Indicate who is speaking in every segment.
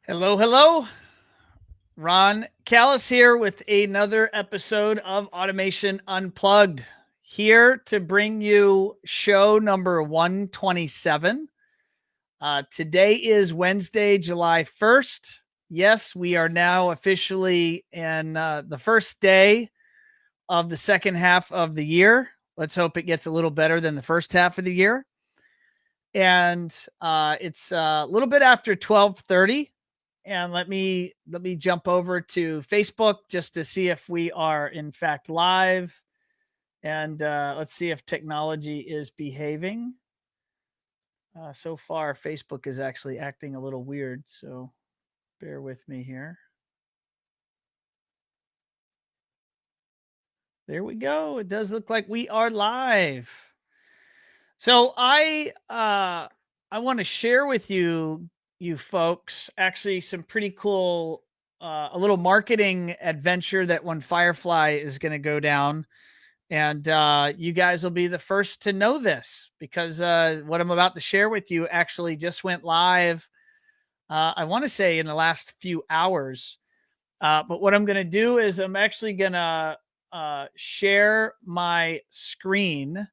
Speaker 1: Hello, hello. Ron Callis here with another episode of Automation Unplugged. Here to bring you show number 127. Today is Wednesday, July 1st. Yes, we are now officially in the first day of the second half of the year. Let's hope it gets a little better than the first half of the year. And it's a little bit after 12:30. And let me jump over to Facebook just to see if we are in fact live, and let's see if technology is behaving. So far, Facebook is actually acting a little weird, so bear with me here. There we go. It does look like we are live. So I want to share with you folks actually some pretty cool a little marketing adventure that One Firefly is going to go down, and you guys will be the first to know this because what I'm about to share with you actually just went live. I want to say in the last few hours, but what I'm going to do is I'm actually going to share my screen.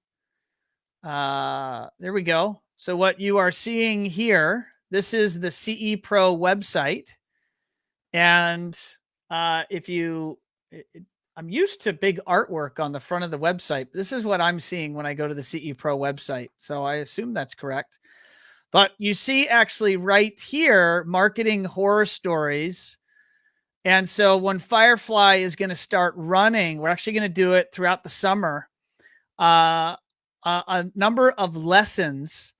Speaker 1: There we go. So what you are seeing here, this is the CE Pro website. And if you, I'm used to big artwork on the front of the website. This is what I'm seeing when I go to the CE Pro website. So I assume that's correct. But you see actually right here, marketing horror stories. And so when Firefly is going to start running, we're actually going to do it throughout the summer. A number of lessons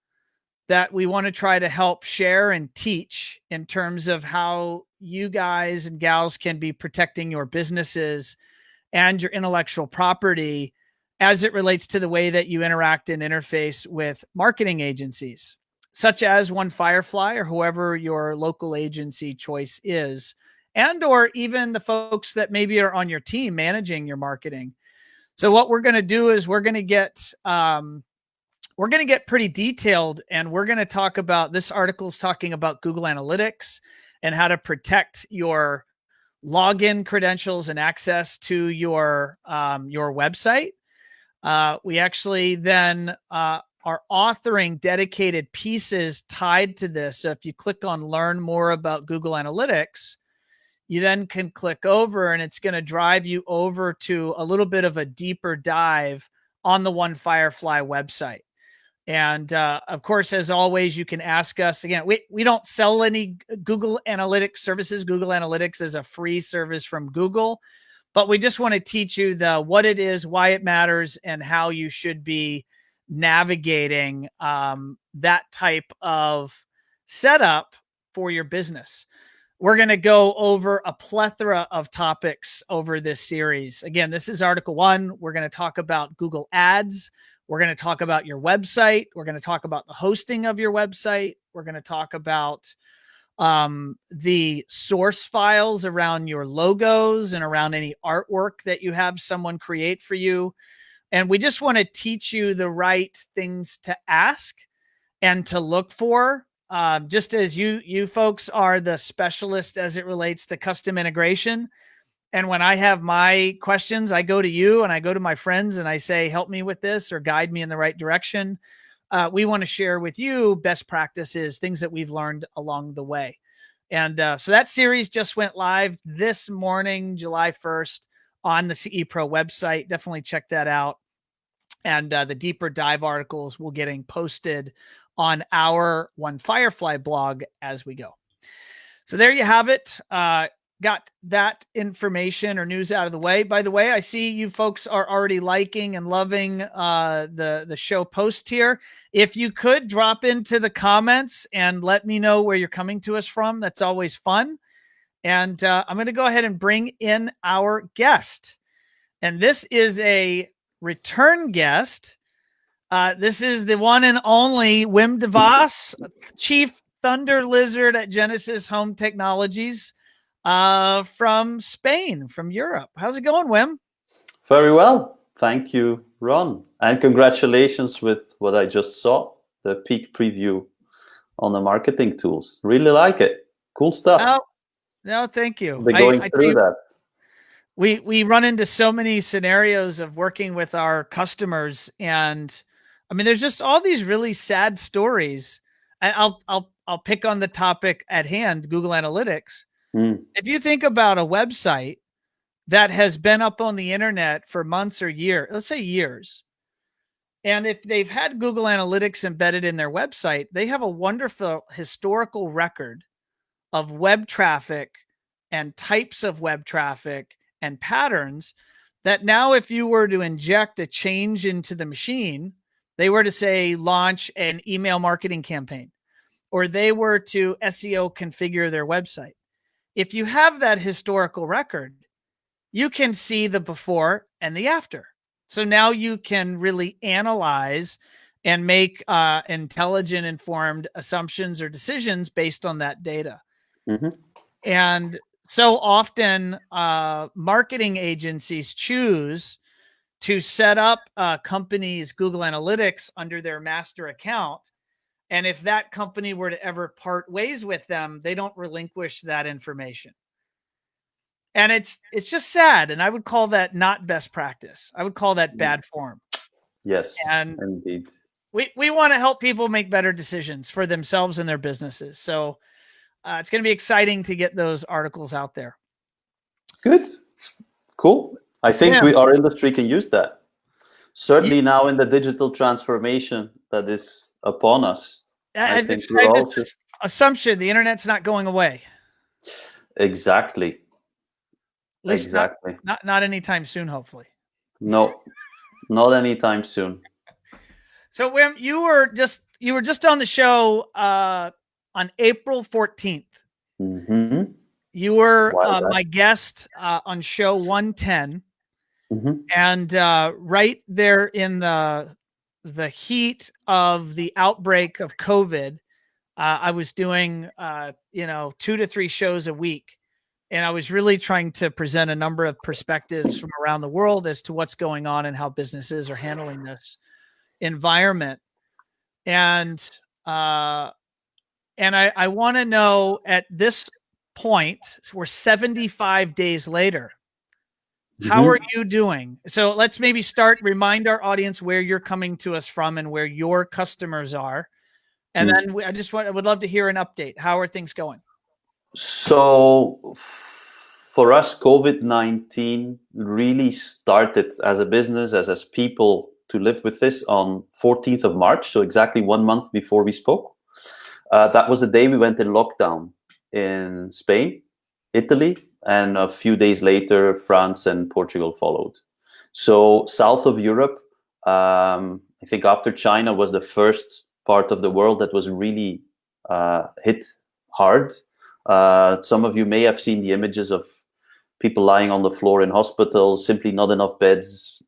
Speaker 1: that we want to try to help share and teach in terms of how you guys and gals can be protecting your businesses and your intellectual property as it relates to the way that you interact and interface with marketing agencies, such as One Firefly or whoever your local agency choice is, and or even the folks that maybe are on your team managing your marketing. So what we're going to do is we're going to get pretty detailed, and we're going to talk about, this article is talking about Google Analytics and how to protect your login credentials and access to your website. We actually then are authoring dedicated pieces tied to this. So if you click on learn more about Google Analytics, you then can click over and it's going to drive you over to a little bit of a deeper dive on the One Firefly website. And of course, as always, you can ask us. Again, we don't sell any Google Analytics services. Google Analytics is a free service from Google, but we just want to teach you what it is, why it matters, and how you should be navigating that type of setup for your business. We're going to go over a plethora of topics over this series. Again, this is Article 1. We're going to talk about Google Ads. We're going to talk about your website. We're going to talk about the hosting of your website. We're going to talk about the source files around your logos and around any artwork that you have someone create for you. And we just want to teach you the right things to ask and to look for. Just as you folks are the specialist as it relates to custom integration. And when I have my questions, I go to you and I go to my friends and I say, help me with this or guide me in the right direction. We want to share with you best practices, things that we've learned along the way. And so that series just went live this morning, July 1st, on the CE Pro website. Definitely check that out. And the deeper dive articles will getting posted on our One Firefly blog as we go. So there you have it. Got that information or news out of the way. By the way, I see you folks are already liking and loving the show post here. If you could drop into the comments and let me know where you're coming to us from, that's always fun. And I'm going to go ahead and bring in our guest. And this is a return guest. This is the one and only Wim De Vos, Chief Thunder Lizard at Genesis Home Technologies from Spain, from Europe. How's it going, Wim?
Speaker 2: Very well. Thank you, Ron. And congratulations with what I just saw, the peak preview on the marketing tools. Really like it. Cool stuff.
Speaker 1: Oh, no, thank you.
Speaker 2: We're going
Speaker 1: I tell
Speaker 2: through
Speaker 1: you,
Speaker 2: that.
Speaker 1: we run into so many scenarios of working with our customers, and I mean, there's just all these really sad stories. And I'll pick on the topic at hand, Google Analytics. If you think about a website that has been up on the internet for months or years, let's say years, and if they've had Google Analytics embedded in their website, they have a wonderful historical record of web traffic and types of web traffic and patterns that now, if you were to inject a change into the machine, they were to say launch an email marketing campaign, or they were to SEO configure their website. If you have that historical record, you can see the before and the after. So now you can really analyze and make intelligent, informed assumptions or decisions based on that data.
Speaker 2: Mm-hmm.
Speaker 1: And so often marketing agencies choose to set up companies' Google Analytics under their master account. And if that company were to ever part ways with them, they don't relinquish that information. And it's just sad. And I would call that not best practice. I would call that bad form.
Speaker 2: Yes,
Speaker 1: and
Speaker 2: indeed.
Speaker 1: We want to help people make better decisions for themselves and their businesses. So it's going to be exciting to get those articles out there.
Speaker 2: Good. Cool. I think our industry can use that. Certainly now in the digital transformation that is upon us. I think we're all just...
Speaker 1: assumption the internet's not going away.
Speaker 2: Exactly.
Speaker 1: At least not anytime soon, hopefully.
Speaker 2: No, not anytime soon. So
Speaker 1: Wim, you were just on the show on April 14th.
Speaker 2: Mm-hmm.
Speaker 1: You were my guest on show 110.
Speaker 2: Mm-hmm.
Speaker 1: And right there in the heat of the outbreak of COVID, I was doing 2 to 3 shows a week. And I was really trying to present a number of perspectives from around the world as to what's going on and how businesses are handling this environment. And I want to know, at this point, we're 75 days later, how are you doing? So let's maybe remind our audience where you're coming to us from and where your customers are. And then I would love to hear an update. How are things going?
Speaker 2: So for us, COVID-19 really started as a business, as people, to live with this on 14th of March. So exactly 1 month before we spoke. That was the day we went in lockdown in Spain, Italy, and a few days later, France and Portugal followed. So south of Europe, I think after China, was the first part of the world that was really hit hard. Some of you may have seen the images of people lying on the floor in hospitals, simply not enough beds,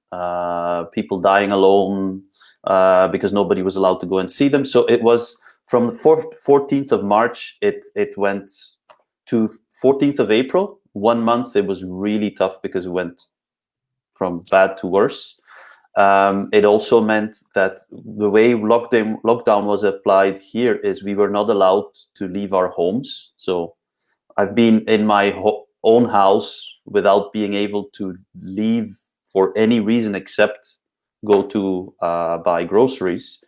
Speaker 2: people dying alone because nobody was allowed to go and see them. So it was from the 14th of March, it went to 14th of April. 1 month, it was really tough because it went from bad to worse. It also meant that the way lockdown was applied here is we were not allowed to leave our homes. So I've been in my own house without being able to leave for any reason except go to buy groceries.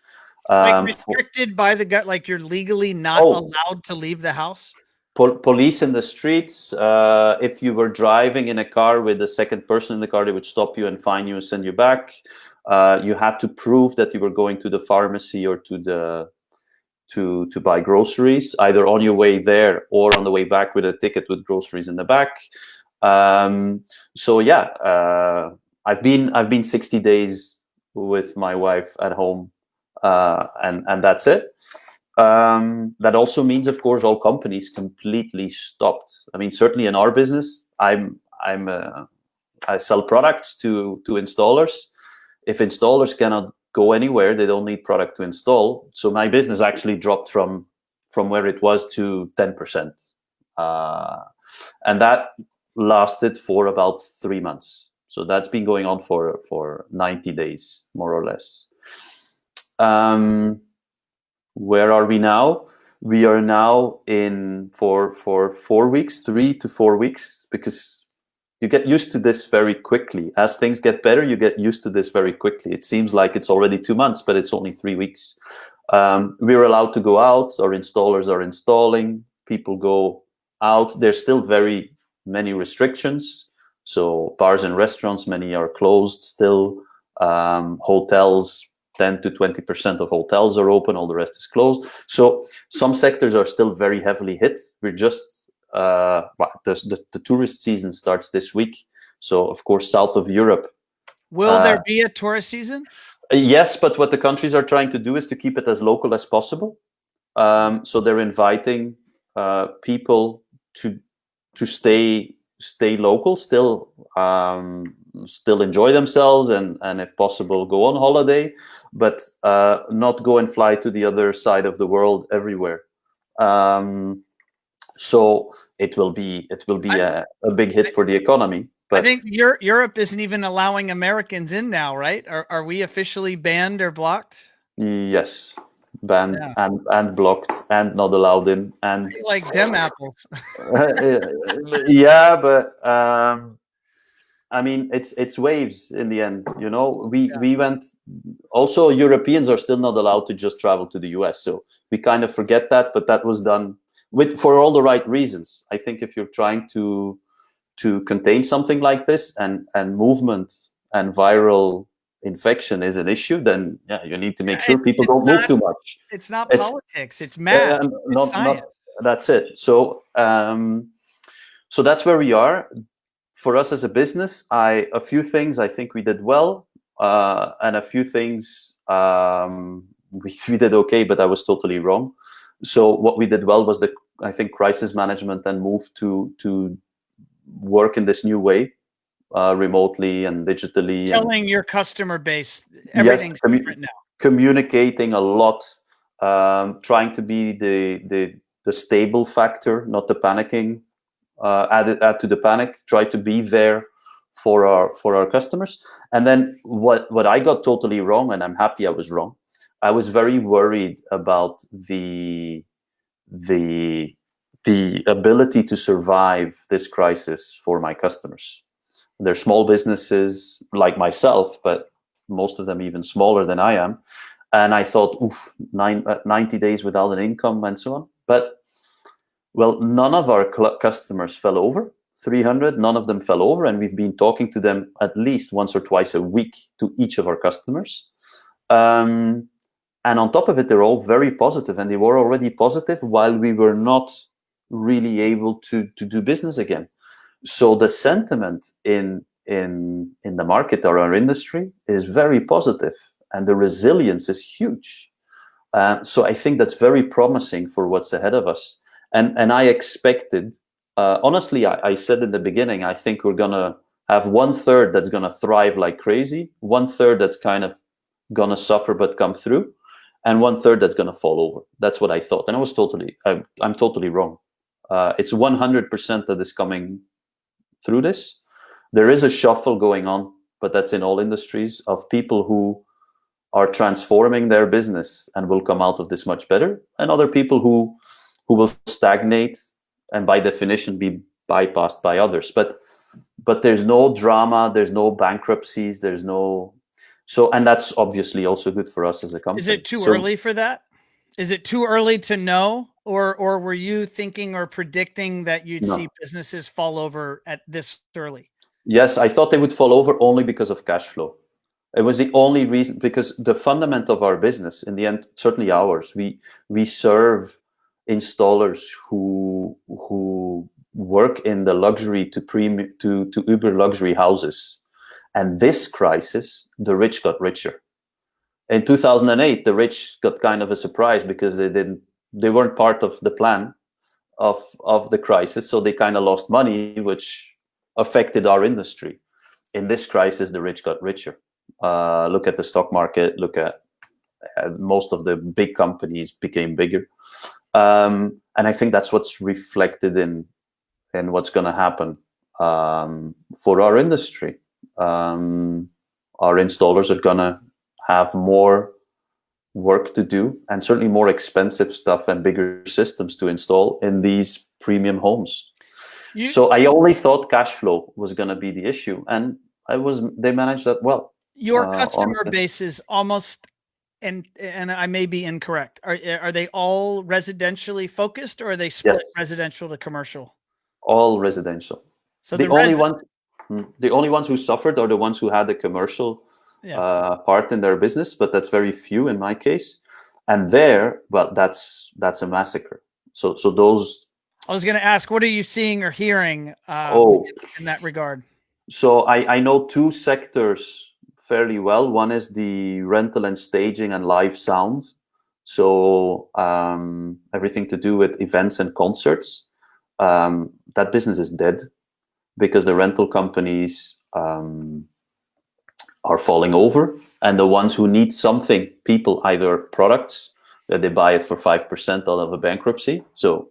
Speaker 1: Like restricted by the gut, like you're legally not allowed to leave the house?
Speaker 2: Police in the streets. If you were driving in a car with a second person in the car, they would stop you and fine you and send you back. You had to prove that you were going to the pharmacy or to buy groceries, either on your way there or on the way back with a ticket with groceries in the back. So yeah, I've been 60 days with my wife at home, and that's it. That also means, of course, all companies completely stopped. I mean, certainly in our business, I sell products to installers. If installers cannot go anywhere, they don't need product to install. So my business actually dropped from where it was to 10%, and that lasted for about 3 months. So that's been going on for 90 days, more or less. Where are we now? We are now in for 4 weeks, 3 to 4 weeks, because you get used to this very quickly. As things get better, you get used to this very quickly. It seems like it's already 2 months, but it's only 3 weeks. We're allowed to go out. Our installers are installing. People go out. There's still very many restrictions. So bars and restaurants, many are closed still. Hotels, 10 to 20% of hotels are open. All the rest is closed. So some sectors are still very heavily hit. We're just the tourist season starts this week. So of course, south of Europe.
Speaker 1: Will there be a tourist season?
Speaker 2: Yes, but what the countries are trying to do is to keep it as local as possible. So they're inviting people to stay local, still enjoy themselves, and if possible, go on holiday, but not go and fly to the other side of the world everywhere. So it will be a big hit for the economy. But
Speaker 1: I think Europe isn't even allowing Americans in now, right? Are we officially banned or blocked?
Speaker 2: Yes, banned and blocked and not allowed in. And
Speaker 1: like them apples.
Speaker 2: Yeah, but I mean, it's waves in the end. You know, we went. Also, Europeans are still not allowed to just travel to the US, so we kind of forget that. But that was done for all the right reasons. I think if you're trying to contain something like this, and movement and viral infection is an issue, then you need to make sure people don't move too much.
Speaker 1: It's not politics. It's math. It's science.
Speaker 2: That's it. So so that's where we are. For us as a business, a few things I think we did well, and a few things we did okay, but I was totally wrong. So what we did well was I think crisis management and move to work in this new way, remotely and digitally.
Speaker 1: Telling your customer base everything's different now.
Speaker 2: Communicating a lot, trying to be the stable factor, not the panicking. Add to the panic. Try to be there for our customers. And then what I got totally wrong, and I'm happy I was wrong. I was very worried about the ability to survive this crisis for my customers. They're small businesses like myself, but most of them even smaller than I am. And I thought, 90 days without an income and so on. But, well, none of our customers fell over. 300, none of them fell over. And we've been talking to them at least once or twice a week, to each of our customers. And on top of it, they're all very positive, and they were already positive while we were not really able to do business again. So the sentiment in the market or our industry is very positive, and the resilience is huge. So I think that's very promising for what's ahead of us. And I expected, honestly, I said in the beginning, I think we're gonna have 1/3 that's gonna thrive like crazy, 1/3 that's kind of gonna suffer but come through, and 1/3 that's gonna fall over. That's what I thought, and I'm totally wrong. It's 100% that is coming through this. There is a shuffle going on, but that's in all industries, of people who are transforming their business and will come out of this much better, and other people who will stagnate and by definition be bypassed by others. But there's no drama, there's no bankruptcies, there's no. So, and that's obviously also good for us as a company.
Speaker 1: Is it too early for that? Is it too early to know, or were you thinking or predicting that you'd see businesses fall over at this early?
Speaker 2: Yes, I thought they would fall over only because of cash flow. It was the only reason, because the fundament of our business, in the end, certainly ours, we serve installers who work in the luxury to uber luxury houses. And this crisis, the rich got richer. In 2008, the rich got kind of a surprise because they weren't part of the plan of the crisis, so they kind of lost money, which affected our industry. In this crisis, the rich got richer. Look at the stock market. Look at most of the big companies became bigger, and I think that's what's reflected in what's going to happen for our industry. Our installers are going to have more work to do, and certainly more expensive stuff and bigger systems to install in these premium homes. So I only thought cash flow was going to be the issue, and they managed that well.
Speaker 1: Your customer base is almost, and I may be incorrect, are they all residentially focused, or are they split residential to commercial?
Speaker 2: All residential. So the only ones who suffered are the ones who had the commercial part in their business, but that's very few in my case. And there, well, that's a massacre. So those.
Speaker 1: I was going to ask, what are you seeing or hearing in that regard?
Speaker 2: So I know two sectors fairly well. One is the rental and staging and live sound. So everything to do with events and concerts. That business is dead because the rental companies are falling over, and the ones who need something, people, either products that they buy it for 5% out of a bankruptcy. So,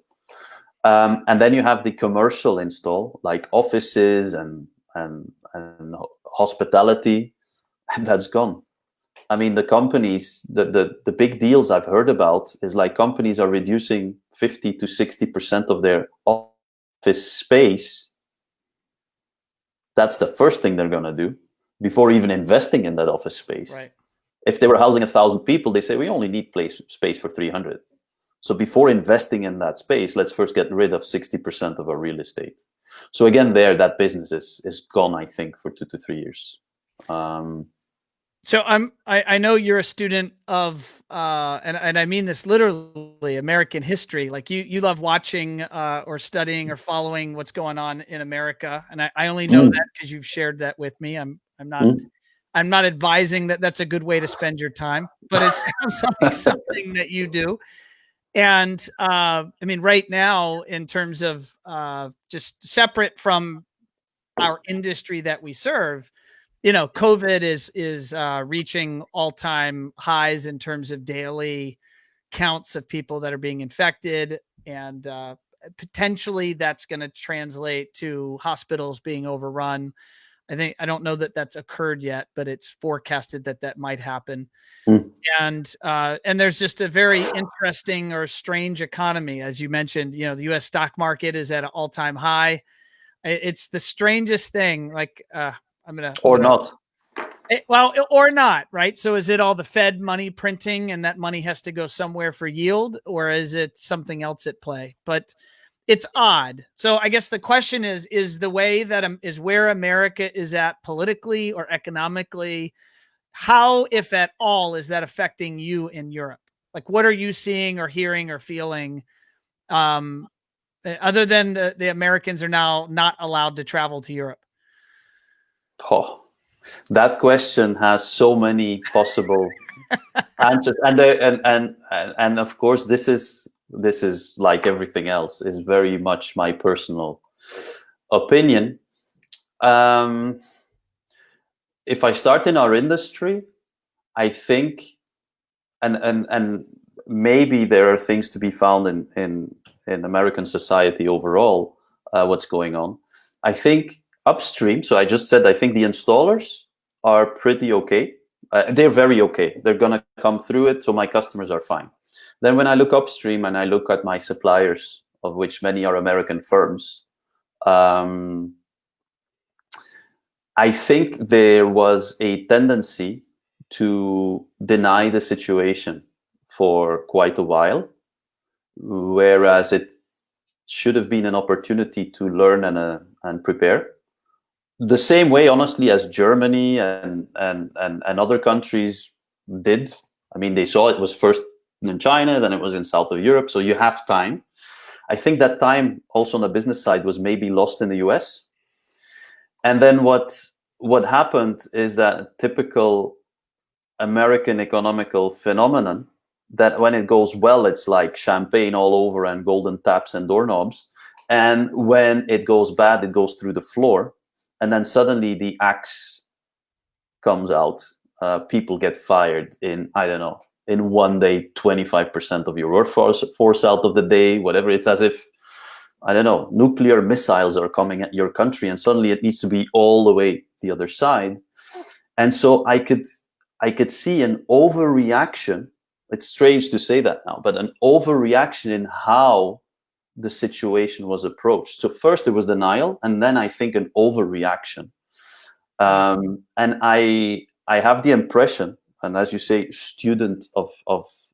Speaker 2: and then you have the commercial install, like offices and hospitality, and that's gone. I mean, the companies, the big deals I've heard about is like companies are reducing 50 to 60% of their office space. That's the first thing they're going to do before even investing in that office space.
Speaker 1: Right.
Speaker 2: If they were housing 1,000 people, they say we only need space for 300. So before investing in that space, let's first get rid of 60% of our real estate. So again, that business is gone, I think, for 2 to 3 years.
Speaker 1: So I know you're a student of, and I mean this literally, American history. Like you love watching or studying or following what's going on in America, and I only know that because you've shared that with me. I'm not advising that that's a good way to spend your time, but it's something that you do. And I mean, right now, in terms of just separate from our industry that we serve, you know, COVID is reaching all-time highs in terms of daily counts of people that are being infected, and potentially that's going to translate to hospitals being overrun. I don't know that that's occurred yet, but it's forecasted that might happen. And there's just a very interesting or strange economy, as you mentioned. You know, the U.S. stock market is at an all-time high. It's the strangest thing. Like or not, right? So is it all the Fed money printing, and that money has to go somewhere for yield, or is it something else at play? But it's odd. So I guess the question is the way that is where America is at politically or economically. How, if at all, is that affecting you in Europe? Like, what are you seeing or hearing or feeling, other than the Americans are now not allowed to travel to Europe?
Speaker 2: Oh, that question has so many possible answers, and of course, this is like everything else, is very much my personal opinion. If I start in our industry, I think, and maybe there are things to be found in American society overall, what's going on. I think upstream, so I just said I think the installers are pretty okay. They're very okay. They're going to come through it, so my customers are fine. Then when I look upstream and I look at my suppliers, of which many are American firms, I think there was a tendency to deny the situation for quite a while, whereas it should have been an opportunity to learn and prepare. The same way, honestly, as Germany and other countries did. I mean, they saw it was first in China, then it was in south of Europe, so you have time. I think that time also on the business side was maybe lost in the US. And then what happened is that typical American economical phenomenon that when it goes well, it's like champagne all over and golden taps and doorknobs. And when it goes bad, it goes through the floor. And then suddenly the axe comes out. People get fired in, I don't know, in one day, 25% of your workforce out of the day, whatever. It's as if, I don't know, nuclear missiles are coming at your country, and suddenly it needs to be all the way the other side. And so I could see an overreaction it's strange to say that now, but an overreaction in how the situation was approached. So first it was denial, and then I think an overreaction. And I have the impression, and as you say, student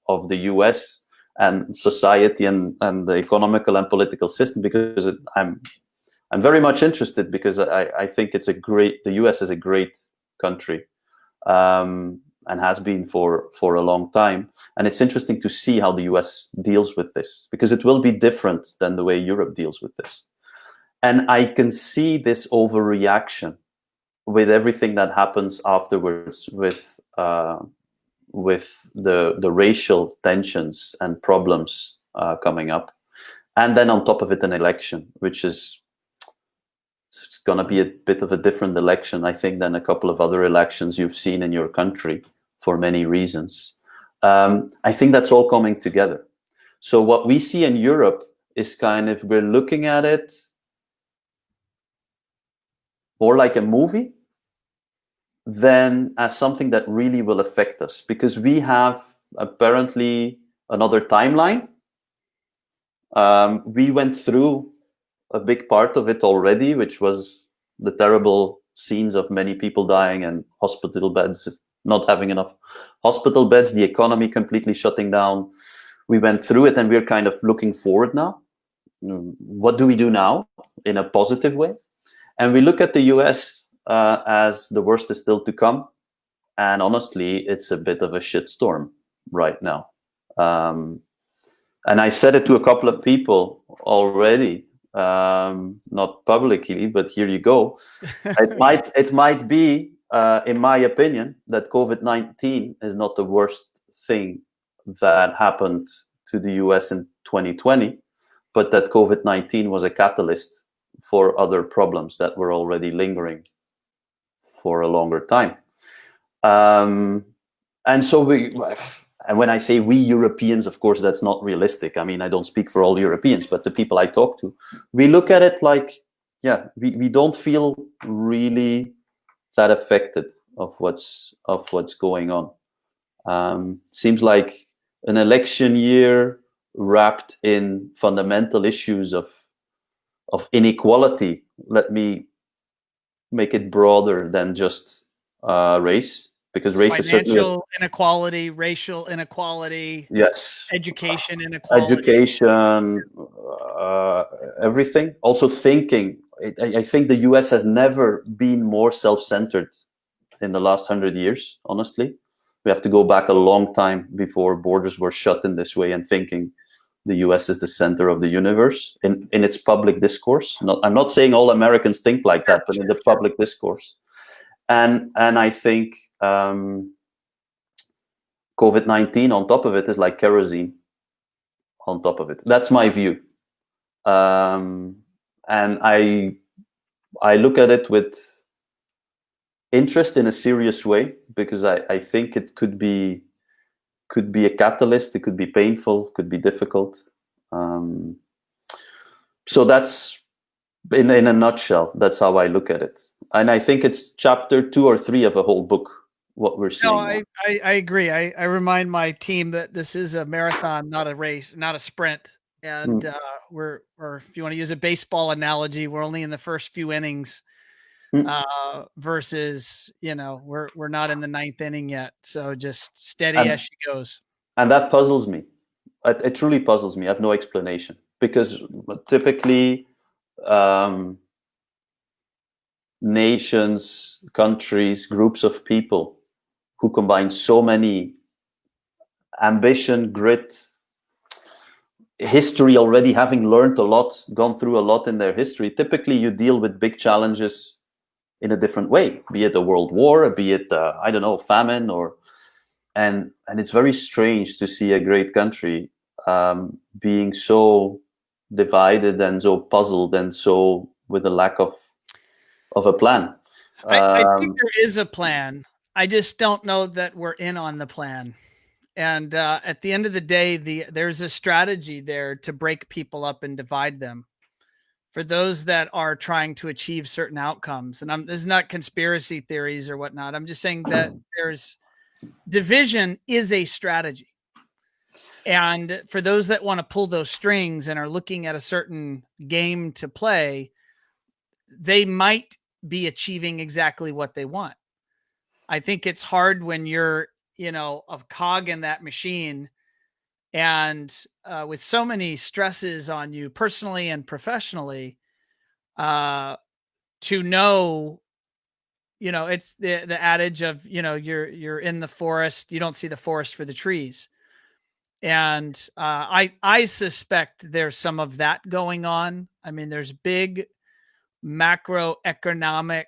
Speaker 2: of the US and society and the economical and political system, because I'm very much interested, because I think the US is a great country, and has been for a long time. And it's interesting to see how the US deals with this, because it will be different than the way Europe deals with this. And I can see this overreaction with everything that happens afterwards, with the racial tensions and problems coming up. And then on top of it, an election, which is going to be a bit of a different election, I think, than a couple of other elections you've seen in your country for many reasons. I think that's all coming together. So what we see in Europe is we're looking at it more like a movie than as something that really will affect us, because we have apparently another timeline. We went through a big part of it already, which was the terrible scenes of many people dying and hospital beds, not having enough hospital beds, the economy completely shutting down. We went through it, and we're kind of looking forward now. What do we do now in a positive way? And we look at the US as the worst is still to come. And honestly, it's a bit of a shitstorm right now. And I said it to a couple of people already, not publicly, but here you go. It might be, in my opinion, that COVID-19 is not the worst thing that happened to the US in 2020, but that COVID-19 was a catalyst for other problems that were already lingering for a longer time. And so and when I say we Europeans, of course, that's not realistic. I mean, I don't speak for all Europeans, but the people I talk to, we look at it like, we don't feel really that affected of what's going on. Seems like an election year wrapped in fundamental issues of inequality. Let me make it broader than just race, because race is certainly
Speaker 1: financial inequality, racial inequality,
Speaker 2: yes,
Speaker 1: education inequality,
Speaker 2: everything. Also thinking. I think the US has never been more self-centered in the last 100 years. Honestly, we have to go back a long time before borders were shut in this way, and thinking the US is the center of the universe in its public discourse. I'm not saying all Americans think like that, but in the public discourse. And I think COVID-19 on top of it is like kerosene on top of it. That's my view. And I look at it with interest in a serious way, because I think it could be a catalyst. It could be painful, could be difficult. So that's, in a nutshell, that's how I look at it. And I think it's chapter 2 or 3 of a whole book, what we're seeing.
Speaker 1: No, I agree. I remind my team that this is a marathon, not a race, not a sprint. And or if you want to use a baseball analogy, we're only in the first few innings. Versus, we're not in the 9th inning yet, so just steady as she goes.
Speaker 2: And that puzzles me. It truly puzzles me. I have no explanation, because typically nations, countries, groups of people who combine so many ambition, grit, history, already having learned a lot, gone through a lot in their history, typically you deal with big challenges in a different way, be it a world war, be it, famine, and it's very strange to see a great country being so divided and so puzzled and so with a lack of a plan.
Speaker 1: I think there is a plan. I just don't know that we're in on the plan. And at the end of the day, there's a strategy there to break people up and divide them for those that are trying to achieve certain outcomes. And this is not conspiracy theories or whatnot. I'm just saying that there's division is a strategy. And for those that want to pull those strings and are looking at a certain game to play, they might be achieving exactly what they want. I think it's hard when you're, a cog in that machine, and with so many stresses on you personally and professionally, to know, it's the adage of, you're in the forest, you don't see the forest for the trees. And I suspect there's some of that going on. I mean, there's big macroeconomic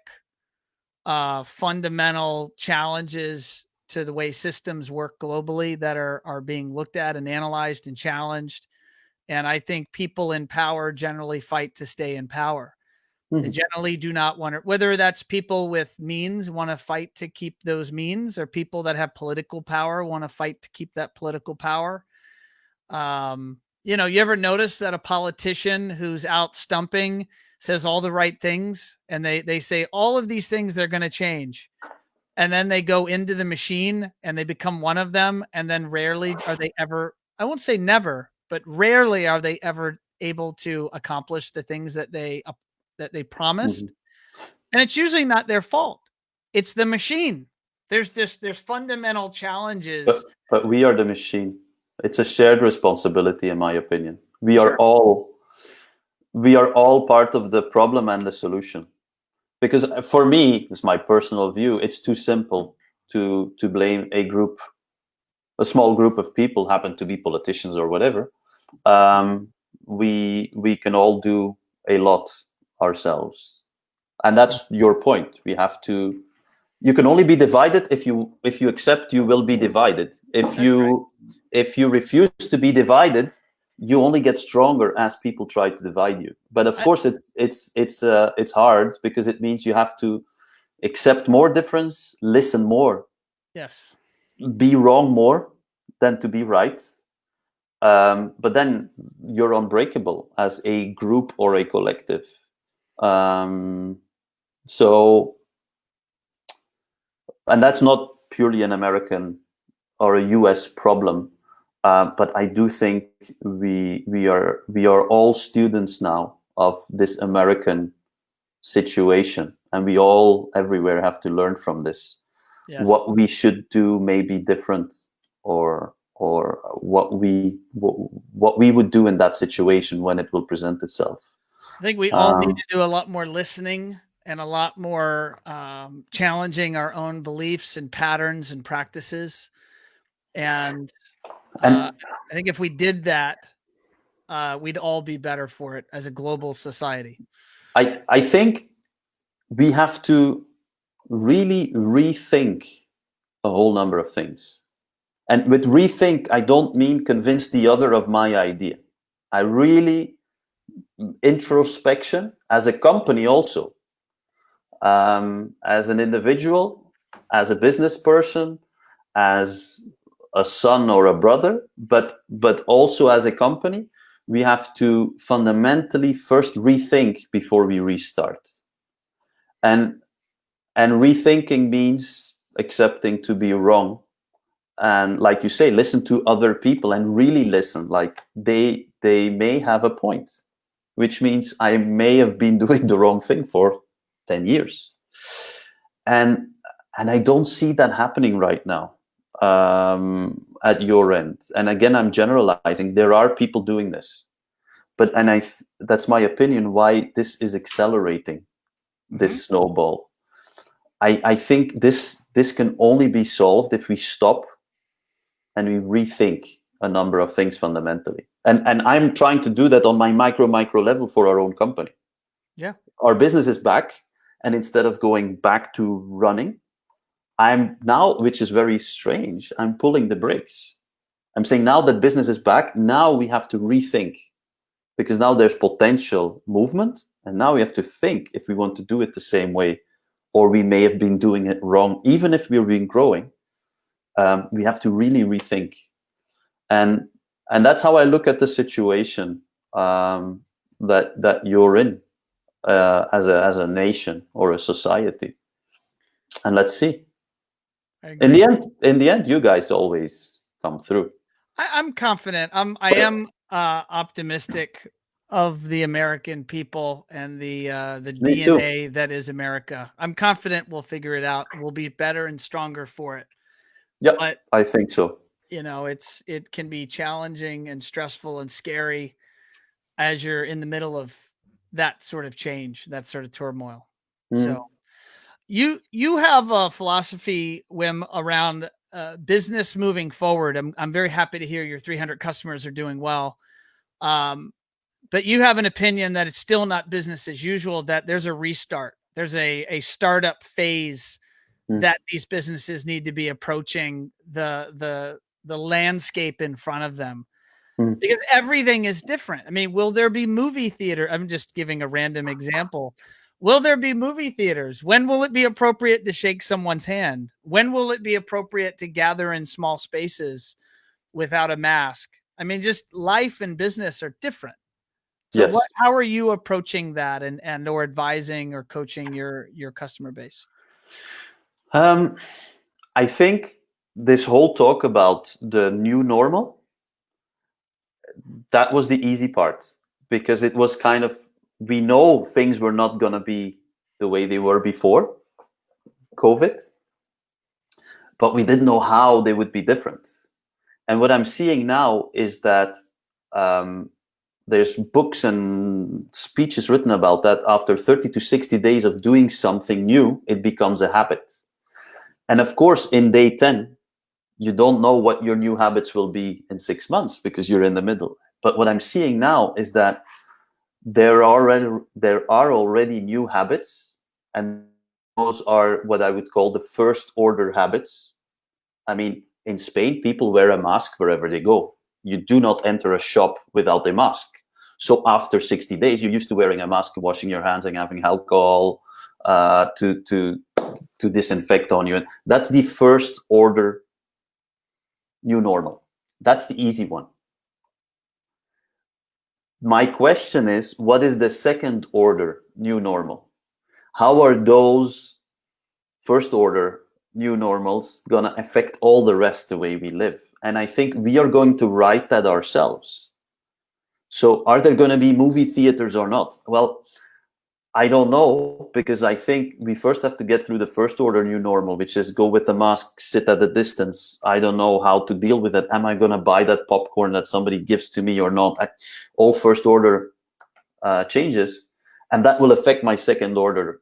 Speaker 1: fundamental challenges to the way systems work globally that are being looked at and analyzed and challenged. And I think people in power generally fight to stay in power. They generally do not want to, whether that's people with means want to fight to keep those means, or people that have political power want to fight to keep that political power. You ever notice that a politician who's out stumping says all the right things, and they say all of these things they're going to change, and then they go into the machine and they become one of them, and then rarely are they ever, I won't say never, but rarely are they ever able to accomplish the things that they promised. And it's usually not their fault. It's the machine. There's fundamental challenges.
Speaker 2: But we are the machine. It's a shared responsibility, in my opinion. We are all part of the problem and the solution. Because for me, it's my personal view, it's too simple to blame a small group of people, happen to be politicians or whatever. We can all do a lot ourselves. And that's your point. You can only be divided if you accept you will be divided. If you refuse to be divided, you only get stronger as people try to divide you. But of course, it's hard, because it means you have to accept more difference, listen more,
Speaker 1: yes,
Speaker 2: be wrong more than to be right. But then you're unbreakable as a group or a collective. And that's not purely an American or a US problem, but I do think we are all students now of this American situation, and we all everywhere have to learn from this. Yes. What we should do may be different, or what we would do in that situation when it will present itself.
Speaker 1: I think we all need to do a lot more listening and a lot more challenging our own beliefs and patterns and practices. And I think if we did that, we'd all be better for it as a global society.
Speaker 2: I think we have to really rethink a whole number of things. And with rethink, I don't mean convince the other of my idea. I really introspection as a company also. As an individual, as a business person, as a son or a brother, but also as a company, we have to fundamentally first rethink before we restart. And rethinking means accepting to be wrong. And like you say, listen to other people and really listen. Like they may have a point, which means I may have been doing the wrong thing for 10 years. And I don't see that happening right now at your end. And again, I'm generalizing. There are people doing this. But that's my opinion, why this is accelerating, this snowball. I think this can only be solved if we stop and we rethink a number of things fundamentally. And I'm trying to do that on my micro level for our own company.
Speaker 1: Yeah.
Speaker 2: Our business is back. And instead of going back to running, I'm now, which is very strange, I'm pulling the brakes. I'm saying now that business is back, now we have to rethink, because now there's potential movement. And now we have to think if we want to do it the same way, or we may have been doing it wrong. Even if we've been growing, we have to really rethink. And that's how I look at the situation that you're in. As a nation or a society, and let's see. In the end, you guys always come through.
Speaker 1: I'm confident. I am optimistic of the American people and the
Speaker 2: Me too.
Speaker 1: DNA that is America. I'm confident we'll figure it out. We'll be better and stronger for it.
Speaker 2: Yeah,
Speaker 1: But
Speaker 2: I think so.
Speaker 1: it can be challenging and stressful and scary as you're in the middle of that sort of change, that sort of turmoil.
Speaker 2: Mm.
Speaker 1: So you have a philosophy, Wim, around business moving forward. I'm very happy to hear your 300 customers are doing well. But you have an opinion that it's still not business as usual, that there's a restart. There's a startup phase that these businesses need to be approaching the landscape in front of them, because everything is different. I mean, will there be movie theater? I'm just giving a random example. Will there be movie theaters? When will it be appropriate to shake someone's hand? When will it be appropriate to gather in small spaces without a mask? I mean, just life and business are different. So
Speaker 2: Yes.
Speaker 1: how are you approaching that and or advising or coaching your customer base?
Speaker 2: I think this whole talk about the new normal, that was the easy part, because it was kind of, we know things were not going to be the way they were before COVID, but we didn't know how they would be different. And what I'm seeing now is that there's books and speeches written about that. After 30 to 60 days of doing something new, it becomes a habit. And of course, in day 10, you don't know what your new habits will be in 6 months because you're in the middle. But what I'm seeing now is that there are already new habits, and those are what I would call the first order habits. I mean, in Spain, people wear a mask wherever they go. You do not enter a shop without a mask. So after 60 days, you're used to wearing a mask, washing your hands, and having alcohol to disinfect on you. That's the first order new normal. That's the easy one. My question is, what is the second order new normal? How are those first order new normals going to affect all the rest the way we live? And I think we are going to write that ourselves. So are there going to be movie theaters or not? Well, I don't know, because I think we first have to get through the first order new normal, which is go with the mask, sit at a distance. I don't know how to deal with it. Am I going to buy that popcorn that somebody gives to me or not? All first order changes, and that will affect my second order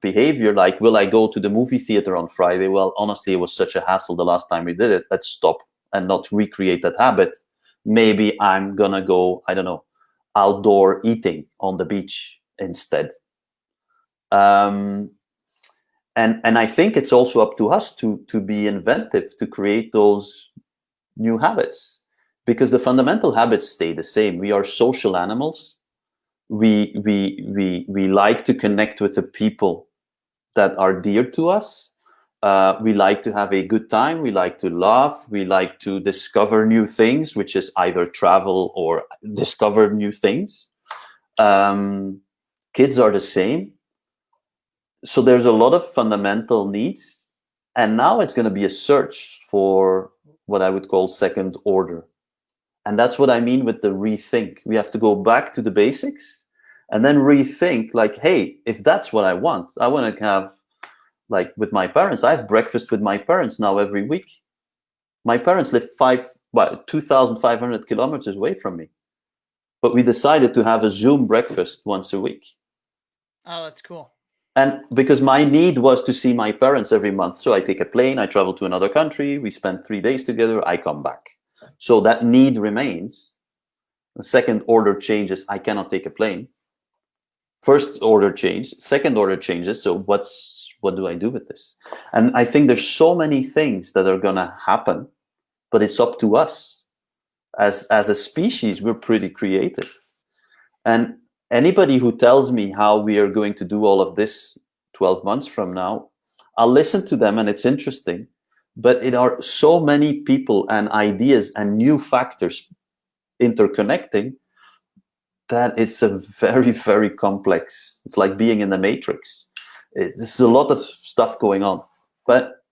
Speaker 2: behavior. Like, will I go to the movie theater on Friday? Well, honestly, it was such a hassle the last time we did it. Let's stop and not recreate that habit. Maybe I'm going to go, I don't know, outdoor eating on the beach instead. And I think it's also up to us to be inventive, to create those new habits, because the fundamental habits stay the same. We are social animals. We like to connect with the people that are dear to us. We like to have a good time. We like to laugh. We like to discover new things, which is either travel or discover new things. Kids are the same. So there's a lot of fundamental needs. And now it's going to be a search for what I would call second order. And that's what I mean with the rethink. We have to go back to the basics and then rethink, like, hey, if that's what I want to have, like with my parents, I have breakfast with my parents now every week. My parents live 2,500 kilometers away from me. But we decided to have a Zoom breakfast once a week.
Speaker 1: Oh, that's cool.
Speaker 2: And because my need was to see my parents every month. So I take a plane, I travel to another country, we spend 3 days together, I come back. So that need remains. The second order changes, I cannot take a plane. First order change, second order changes. So what do I do with this? And I think there's so many things that are going to happen, but it's up to us. As a species, we're pretty creative. And anybody who tells me how we are going to do all of this 12 months from now, I'll listen to them, and it's interesting. But it are so many people and ideas and new factors interconnecting that it's a very, very complex. It's like being in the Matrix. There's a lot of stuff going on. But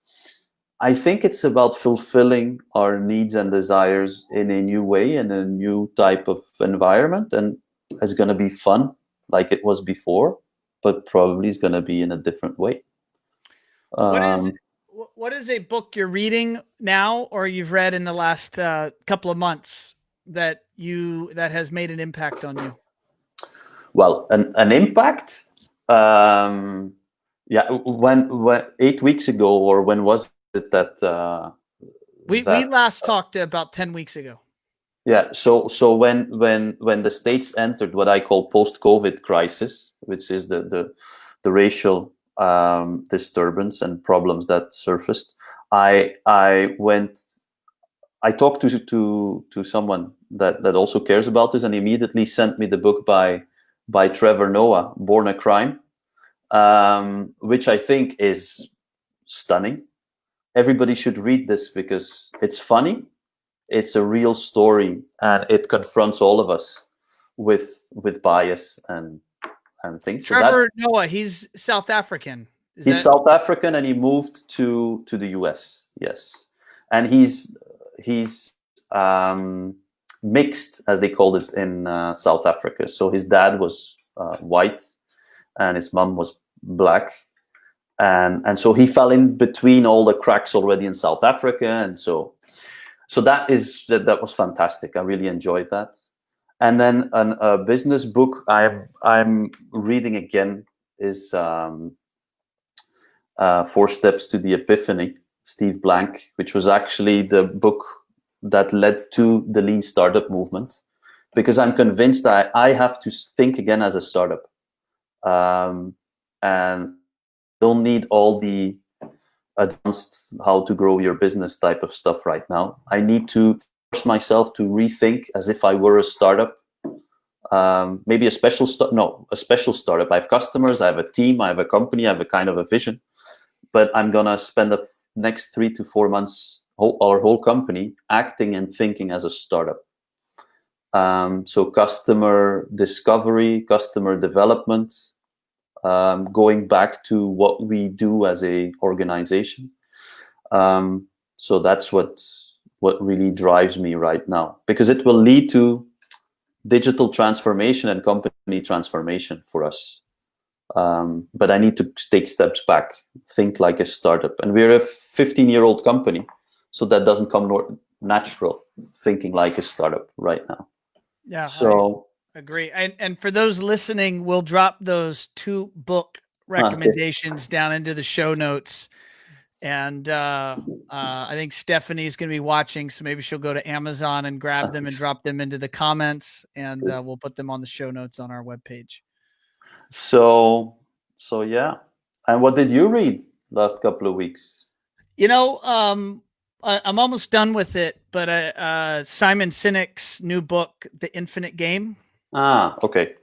Speaker 2: I think it's about fulfilling our needs and desires in a new way, in a new type of environment. And it's going to be fun like it was before, but probably it's going to be in a different way.
Speaker 1: What is a book you're reading now, or you've read in the last couple of months that has made an impact on you?
Speaker 2: Well, an impact. Yeah, when 8 weeks ago, or when was it that
Speaker 1: we last talked about 10 weeks ago.
Speaker 2: Yeah, so when the States entered what I call post-COVID crisis, which is the racial disturbance and problems that surfaced, I talked to someone that also cares about this, and immediately sent me the book by Trevor Noah, Born a Crime, which I think is stunning. Everybody should read this because it's funny. It's a real story, and it confronts all of us with bias and things.
Speaker 1: Trevor Noah, he's South African.
Speaker 2: He's South African, and he moved to the US. Yes, and he's mixed, as they called it in South Africa. So his dad was white, and his mom was black, and so he fell in between all the cracks already in South Africa, and so that was fantastic. I really enjoyed that. And then a business book I'm reading again is 4 Steps to the Epiphany, Steve Blank, which was actually the book that led to the lean startup movement, because I'm convinced that I have to think again as a startup, and don't need all the advanced how to grow your business type of stuff right now. I need to force myself to rethink as if I were a startup, maybe a special startup. I have customers, I have a team, I have a company, I have a kind of a vision, but I'm gonna spend the next 3 to 4 months, our whole company, acting and thinking as a startup. So customer discovery, customer development, going back to what we do as a organization. So that's what really drives me right now, because it will lead to digital transformation and company transformation for us. But I need to take steps back, think like a startup. And we're a 15-year-old company, so that doesn't come natural, thinking like a startup right now.
Speaker 1: Yeah. So agree. And for those listening, we'll drop those 2 book recommendations down into the show notes. And I think Stephanie's going to be watching, so maybe she'll go to Amazon and grab them and drop them into the comments, and we'll put them on the show notes on our webpage. So
Speaker 2: yeah. And what did you read last couple of weeks?
Speaker 1: I'm almost done with it, but Simon Sinek's new book, The Infinite Game.
Speaker 2: Okay.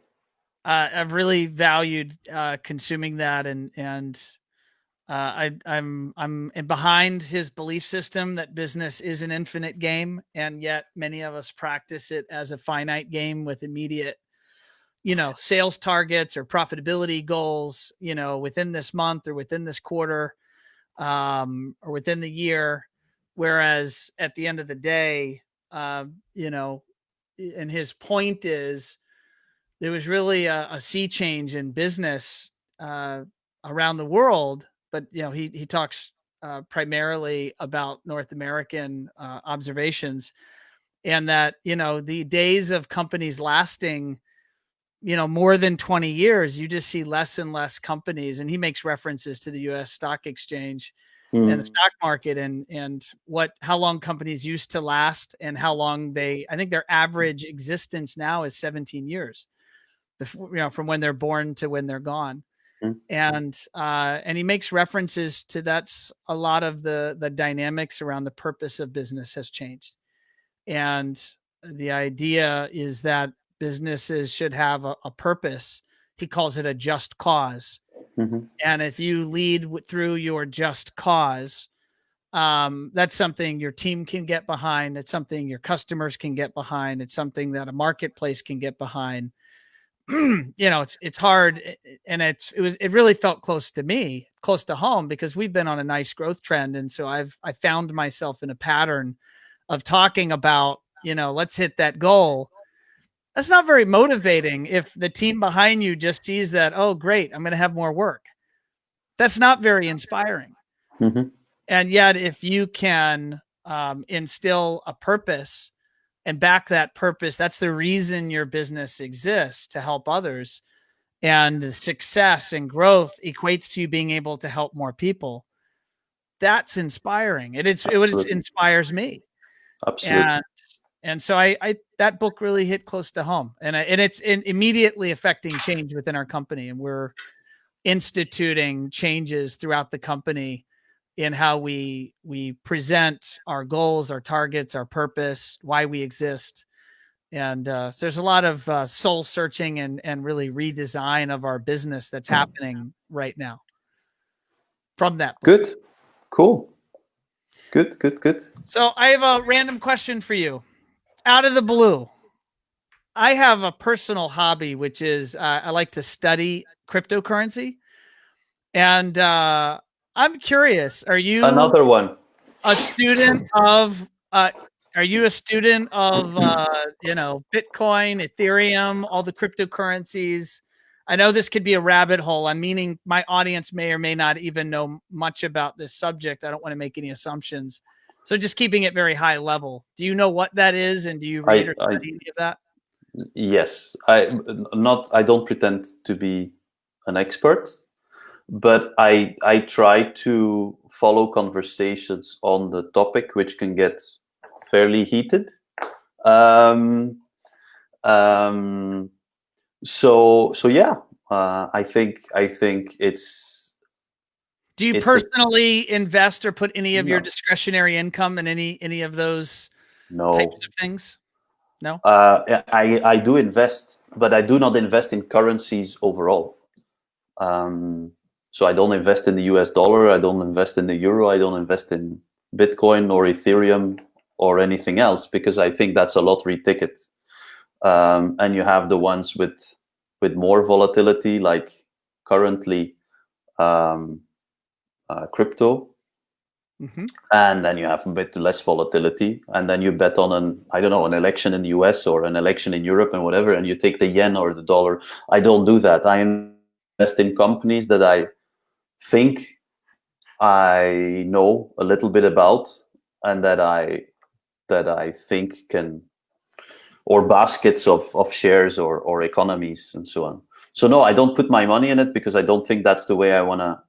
Speaker 1: I've really valued consuming that, and I'm behind his belief system that business is an infinite game, and yet many of us practice it as a finite game with immediate, sales targets or profitability goals, within this month or within this quarter, or within the year. Whereas at the end of the day, and his point is, there was really a sea change in business around the world, but he talks primarily about North American observations, and that the days of companies lasting more than 20 years, you just see less and less companies. And he makes references to the US stock exchange and the stock market, and how long companies used to last, and how long I think their average existence now is 17 years, from when they're born to when they're gone. And he makes references to that's a lot of the dynamics around the purpose of business has changed. And the idea is that businesses should have a purpose. He calls it a just cause. And if you lead through your just cause, that's something your team can get behind. It's something your customers can get behind. It's something that a marketplace can get behind. It's hard, and it really felt close to me, close to home because we've been on a nice growth trend. And so I found myself in a pattern of talking about, let's hit that goal. That's not very motivating if the team behind you just sees that, oh, great, I'm going to have more work. That's not very inspiring.
Speaker 2: Mm-hmm.
Speaker 1: And yet, if you can instill a purpose and back that purpose, that's the reason your business exists, to help others. And success and growth equates to you being able to help more people. That's inspiring. It inspires me.
Speaker 2: Absolutely.
Speaker 1: And so I that book really hit close to home, and it's immediately affecting change within our company, and we're instituting changes throughout the company in how we present our goals, our targets, our purpose, why we exist. And so there's a lot of soul searching and really redesign of our business that's happening right now from that book.
Speaker 2: Good. Cool. Good.
Speaker 1: So I have a random question for you. Out of the blue, I have a personal hobby, which is I like to study cryptocurrency. And I'm curious, are you
Speaker 2: another one?
Speaker 1: a student of Bitcoin, Ethereum, all the cryptocurrencies? I know this could be a rabbit hole. I'm meaning my audience may or may not even know much about this subject. I don't want to make any assumptions. So just keeping it very high level. Do you know what that is? And do you read or study any of that?
Speaker 2: Yes. I don't pretend to be an expert, but I try to follow conversations on the topic, which can get fairly heated. So yeah, I think it's.
Speaker 1: Do you personally invest or put any of your discretionary income in any of those types of things? No.
Speaker 2: I do invest, but I do not invest in currencies overall. So I don't invest in the US dollar. I don't invest in the euro. I don't invest in Bitcoin or Ethereum or anything else, because I think that's a lottery ticket. And you have the ones with more volatility, like currently crypto.
Speaker 1: Mm-hmm.
Speaker 2: And then you have a bit less volatility, and then you bet on an election in the US or an election in Europe and whatever, and you take the yen or the dollar. I don't do that. I invest in companies that I think I know a little bit about, and that I think can, or baskets of shares or economies and so on. So no, I don't put my money in it because I don't think that's the way I want to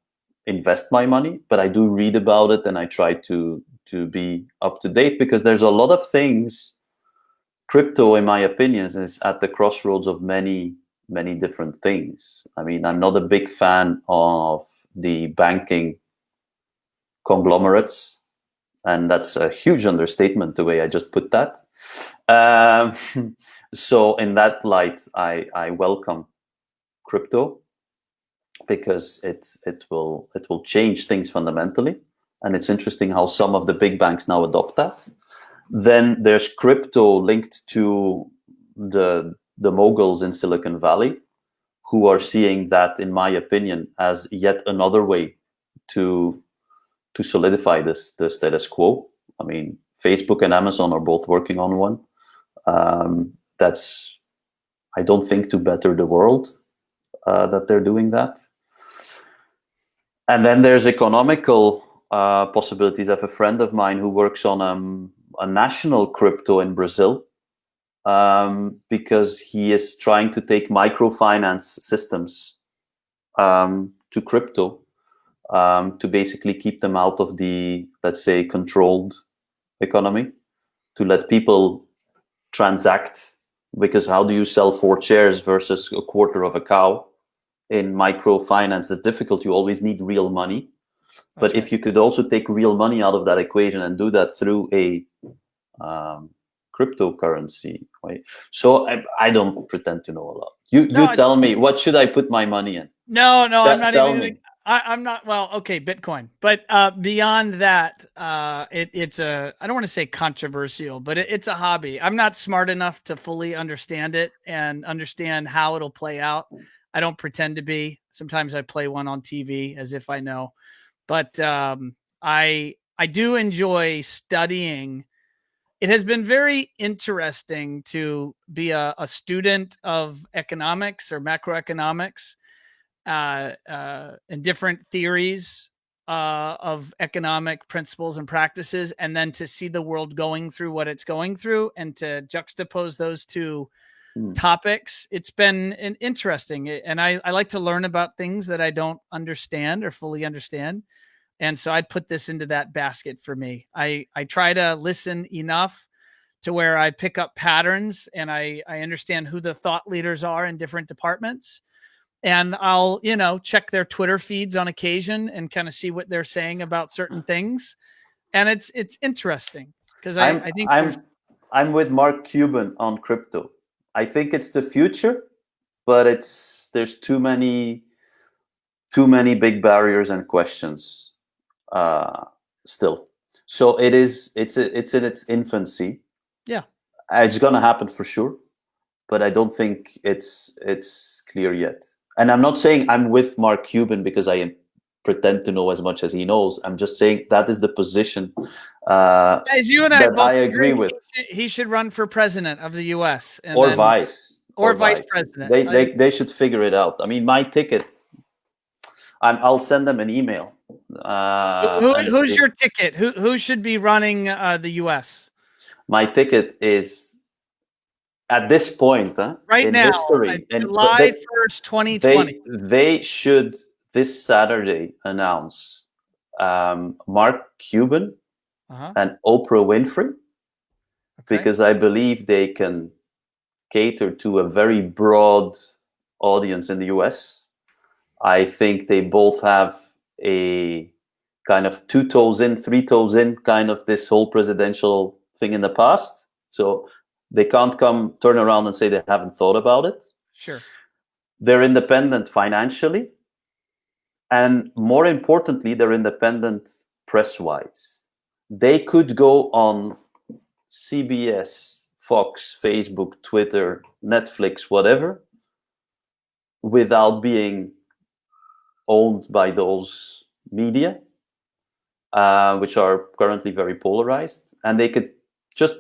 Speaker 2: invest my money, but I do read about it, and I try to be up to date, because there's a lot of things. Crypto, in my opinion, is at the crossroads of many different things. I mean, I'm not a big fan of the banking conglomerates, and that's a huge understatement the way I just put that. So in that light, I welcome crypto, because it will change things fundamentally, and it's interesting how some of the big banks now adopt that. Then there's crypto linked to the moguls in Silicon Valley, who are seeing that, in my opinion, as yet another way to solidify the status quo. I mean, Facebook and Amazon are both working on one. That's, I don't think, to better the world that they're doing that. And then there's economical possibilities. I have a friend of mine who works on a national crypto in Brazil, because he is trying to take microfinance systems to crypto, to basically keep them out of the, let's say, controlled economy, to let people transact. Because how do you sell 4 chairs versus a quarter of a cow? In microfinance, it's difficult. You always need real money. But if you could also take real money out of that equation and do that through a cryptocurrency, right? So I don't pretend to know a lot. You tell me, what should I put my money in?
Speaker 1: No, I'm not even. I'm not. Well, okay, Bitcoin, but beyond that, it's a. I don't want to say controversial, but it's a hobby. I'm not smart enough to fully understand it and understand how it'll play out. I don't pretend to be. Sometimes I play one on TV as if I know, but I do enjoy studying. It has been very interesting to be a student of economics or macroeconomics and different theories of economic principles and practices, and then to see the world going through what it's going through and to juxtapose those two topics. It's been interesting. And I like to learn about things that I don't understand or fully understand. And so I'd put this into that basket for me. I try to listen enough to where I pick up patterns and I understand who the thought leaders are in different departments. And I'll, check their Twitter feeds on occasion and kind of see what they're saying about certain things. And it's interesting because I think
Speaker 2: I'm with Mark Cuban on crypto. I think it's the future, but there's too many big barriers and questions still. So it's in its infancy.
Speaker 1: Yeah,
Speaker 2: it's gonna happen for sure, but I don't think it's clear yet. And I'm not saying I'm with Mark Cuban because I pretend to know as much as he knows. I'm just saying that is the position
Speaker 1: guys, you and I
Speaker 2: that
Speaker 1: both
Speaker 2: I agree with.
Speaker 1: He should run for president of the U.S.
Speaker 2: or vice
Speaker 1: president.
Speaker 2: They should figure it out. I mean, my ticket. I'll send them an email.
Speaker 1: Who's your ticket? Who should be running the U.S.?
Speaker 2: My ticket is. At this point,
Speaker 1: right
Speaker 2: in
Speaker 1: now,
Speaker 2: history,
Speaker 1: July 1st, 2020,
Speaker 2: they should this Saturday announce Mark Cuban and Oprah Winfrey, because I believe they can cater to a very broad audience in the US. I think they both have a kind of 2 toes in, 3 toes in kind of this whole presidential thing in the past. So they can't turn around and say they haven't thought about it.
Speaker 1: Sure.
Speaker 2: They're independent financially. And more importantly, they're independent press-wise. They could go on CBS, Fox, Facebook, Twitter, Netflix, whatever, without being owned by those media, which are currently very polarized. And they could just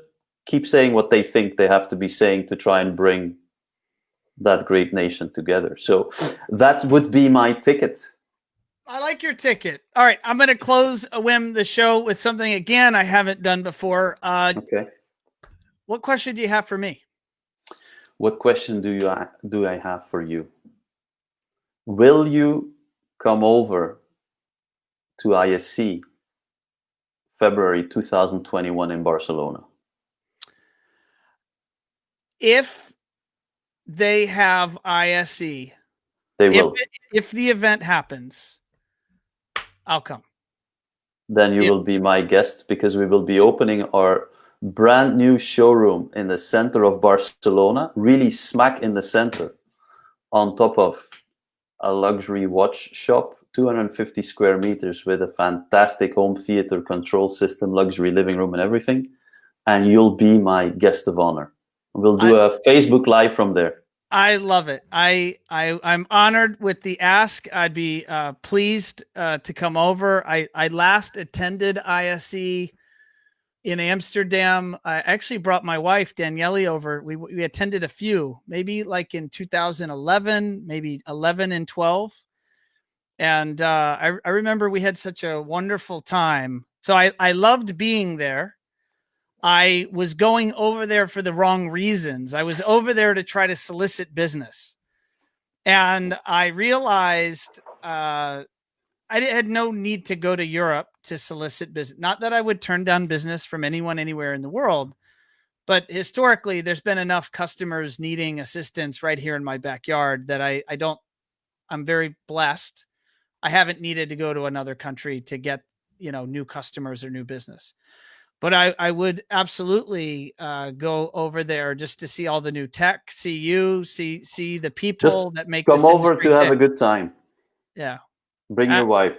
Speaker 2: keep saying what they think they have to be saying to try and bring that great nation together. So that would be my ticket.
Speaker 1: I like your ticket. All right, I'm going to close Wim the show with something again I haven't done before.
Speaker 2: Okay.
Speaker 1: What question do you have for me?
Speaker 2: What question do I have for you? Will you come over to ISC February 2021 in Barcelona?
Speaker 1: If they have ISE,
Speaker 2: they will.
Speaker 1: If the event happens, I'll come.
Speaker 2: Then you will be my guest, because we will be opening our brand new showroom in the center of Barcelona, really smack in the center, on top of a luxury watch shop, 250 square meters with a fantastic home theater control system, luxury living room and everything. And you'll be my guest of honor. We'll do a Facebook Live from there.
Speaker 1: I love it. I'm honored with the ask. I'd be pleased to come over. I last attended ISE in Amsterdam. I actually brought my wife Daniele over. We attended a few, maybe like in 2011, maybe 11 and 12. And I remember we had such a wonderful time. So I loved being there. I was going over there for the wrong reasons. I was over there to try to solicit business. And I realized I had no need to go to Europe to solicit business. Not that I would turn down business from anyone anywhere in the world, but historically there's been enough customers needing assistance right here in my backyard that I'm very blessed. I haven't needed to go to another country to get, new customers or new business. But I would absolutely go over there just to see all the new tech, see the people
Speaker 2: just
Speaker 1: that make
Speaker 2: come
Speaker 1: this
Speaker 2: over to have a good time.
Speaker 1: Yeah.
Speaker 2: Bring your wife.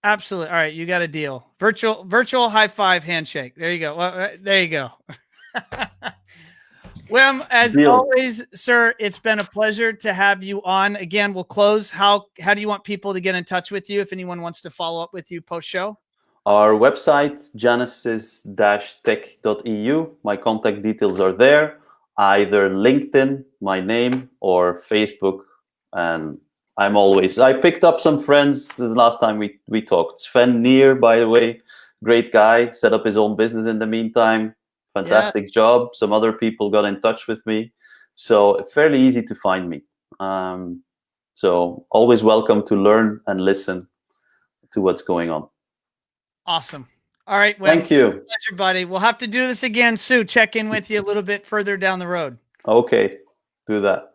Speaker 1: Absolutely. All right. You got a deal. Virtual high five handshake. There you go. Well, there you go. Wim, as
Speaker 2: Deal.
Speaker 1: always, sir, it's been a pleasure to have you on. Again, we'll close. How do you want people to get in touch with you if anyone wants to follow up with you post-show?
Speaker 2: Our website, genesis-tech.eu. My contact details are there. Either LinkedIn, my name, or Facebook. And I picked up some friends the last time we talked. Sven Neer, by the way, great guy, set up his own business in the meantime. Fantastic job. Some other people got in touch with me. So fairly easy to find me. So always welcome to learn and listen to what's going on.
Speaker 1: Awesome. All right, Wim.
Speaker 2: Thank you.
Speaker 1: Pleasure, buddy. We'll have to do this again, Sue. Check in with you a little bit further down the road.
Speaker 2: Okay, do that.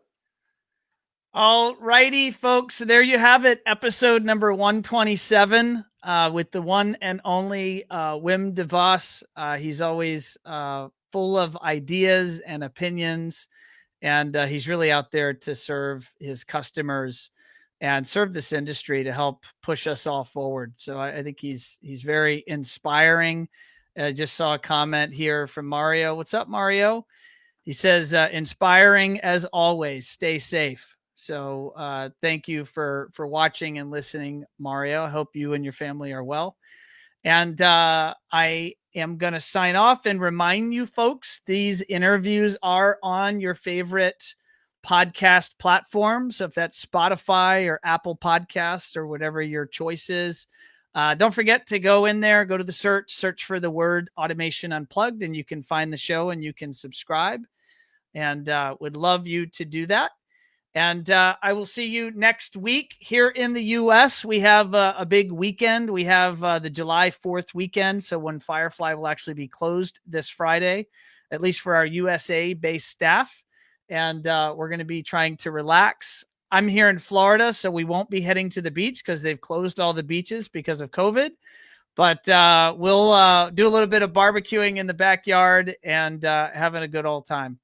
Speaker 1: All righty, folks. There you have it. Episode number 127 with the one and only Wim De Vos. He's always full of ideas and opinions, and he's really out there to serve his customers and serve this industry to help push us all forward. So I think he's very inspiring. I just saw a comment here from Mario. What's up, Mario? He says, inspiring as always. Stay safe. So thank you for watching and listening, Mario. I hope you and your family are well. And I am going to sign off and remind you folks, these interviews are on your favorite podcast platform. So if that's Spotify or Apple Podcasts or whatever your choice is, don't forget to go in there, go to the search for the word Automation Unplugged, and you can find the show and you can subscribe. And would love you to do that. And I will see you next week here in the U.S. We have a big weekend. We have the July 4th weekend. So One Firefly will actually be closed this Friday, at least for our USA-based staff. And we're going to be trying to relax. I'm here in Florida, so we won't be heading to the beach because they've closed all the beaches because of COVID. But we'll do a little bit of barbecuing in the backyard and having a good old time.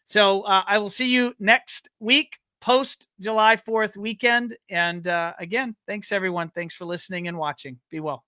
Speaker 1: So I will see you next week, post July 4th weekend. And again, thanks everyone. Thanks for listening and watching. Be well.